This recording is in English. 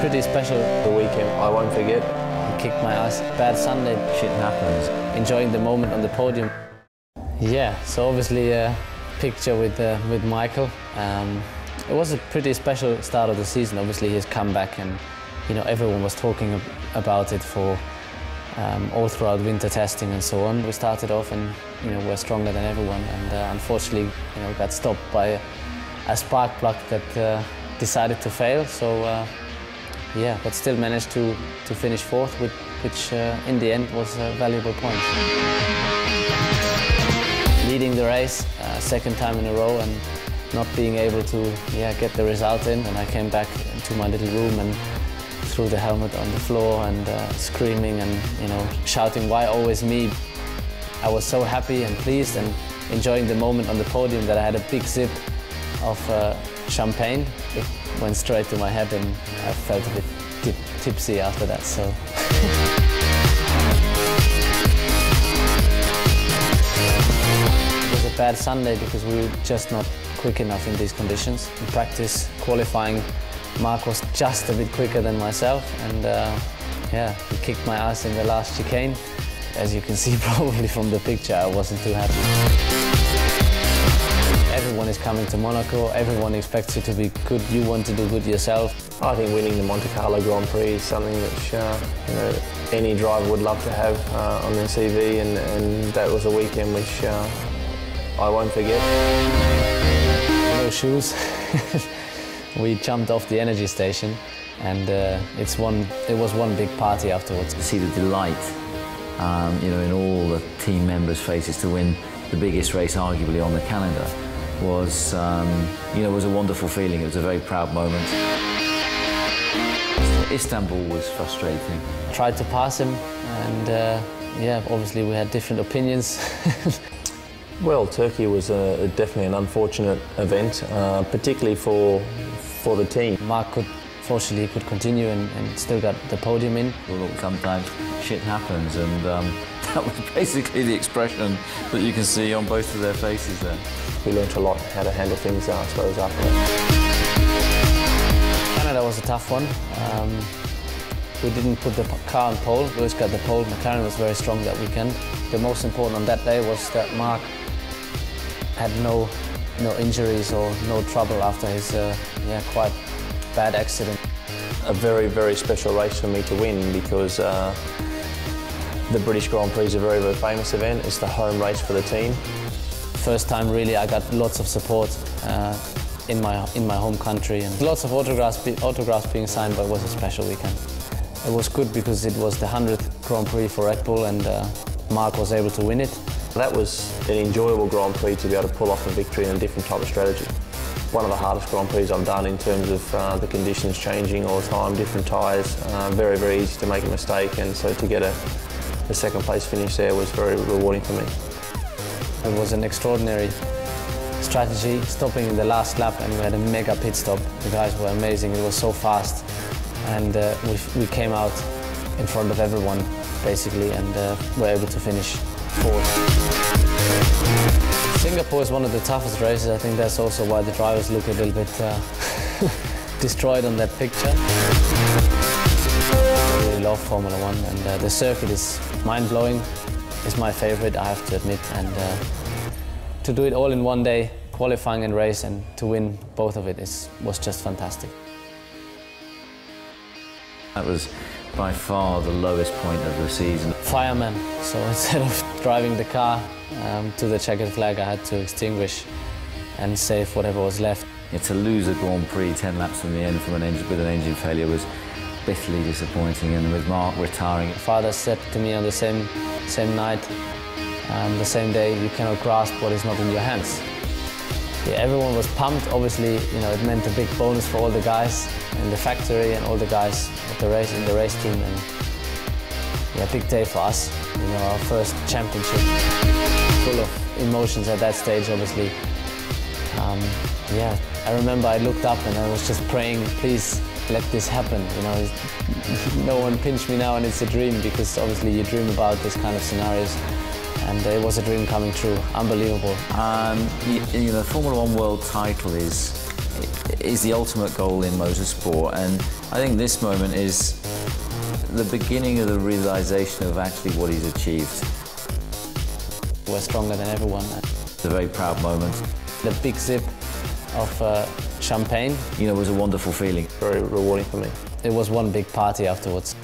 Pretty special. The weekend I won't forget. Kicked my ass. Bad Sunday. Shit happens. Enjoying the moment on the podium. Yeah, so obviously a picture with Michael. It was a pretty special start of the season. Obviously his comeback, and everyone was talking about it for all throughout winter testing and so on. We started off and we're stronger than everyone, and unfortunately got stopped by a spark plug that decided to fail. So yeah, but still managed to finish fourth, which in the end was a valuable point. Leading the race, second time in a row, and not being able to get the result in. And I came back to my little room and threw the helmet on the floor and screaming and shouting, "Why always me?" I was so happy and pleased and enjoying the moment on the podium that I had a big sip of champagne. It went straight to my head and I felt a bit tipsy after that. So. It was a bad Sunday because we were just not quick enough in these conditions. In practice, qualifying, Mark was just a bit quicker than myself, and yeah, he kicked my ass in the last chicane. As you can see probably from the picture, I wasn't too happy. Everyone is coming to Monaco, everyone expects you to be good, you want to do good yourself. I think winning the Monte Carlo Grand Prix is something which any driver would love to have on their CV, and that was a weekend which I won't forget. No shoes. We jumped off the energy station, and it was one big party afterwards. To see the delight in all the team members' faces to win the biggest race arguably on the calendar was was a wonderful feeling. It was a very proud moment. Istanbul was frustrating. I tried to pass him, and yeah, obviously we had different opinions. Well, Turkey was definitely an unfortunate event, particularly for the team. Mark fortunately could continue and still got the podium in. Well, look, sometimes shit happens, and that was basically the expression that you can see on both of their faces there. We learnt a lot how to handle things, I suppose, after that. Canada was a tough one. We didn't put the car on pole. Lewis got the pole. McLaren was very strong that weekend. The most important on that day was that Mark had no injuries or no trouble after his quite bad accident. A very, very special race for me to win because the British Grand Prix is a very, very famous event. It's the home race for the team. First time really I got lots of support in my home country, and lots of autographs being signed, but it was a special weekend. It was good because it was the 100th Grand Prix for Red Bull, and Mark was able to win it. That was an enjoyable Grand Prix to be able to pull off a victory in a different type of strategy. One of the hardest Grand Prix I've done in terms of the conditions changing all the time, different tyres, very, very easy to make a mistake, and so to get a second place finish there was very rewarding for me. It was an extraordinary strategy, stopping in the last lap, and we had a mega pit stop. The guys were amazing, it was so fast, and we came out in front of everyone basically, and were able to finish fourth. Singapore is one of the toughest races. I think that's also why the drivers look a little bit destroyed on that picture. I really love Formula One, and the circuit is mind-blowing. It's my favorite, I have to admit, and to do it all in one day, qualifying and race, and to win both of it was just fantastic. That was by far the lowest point of the season. Fireman, so instead of driving the car to the checkered flag, I had to extinguish and save whatever was left. To lose a Grand Prix 10 laps from the end with an engine failure was bitterly disappointing, and with Mark retiring. My father said to me on the same night, the same day, you cannot grasp what is not in your hands. Yeah, everyone was pumped. Obviously, it meant a big bonus for all the guys in the factory and all the guys at the race, in the race team, and yeah, big day for us. Our first championship, full of emotions at that stage, obviously. Yeah, I remember I looked up and I was just praying, please let this happen. No one pinch me now and it's a dream, because obviously you dream about this kind of scenarios. And it was a dream coming true. Unbelievable. The Formula One world title is is the ultimate goal in motorsport, and I think this moment is the beginning of the realisation of actually what he's achieved. We're stronger than everyone. It's a very proud moment. The big sip of champagne. You know, it was a wonderful feeling. Very rewarding for me. It was one big party afterwards.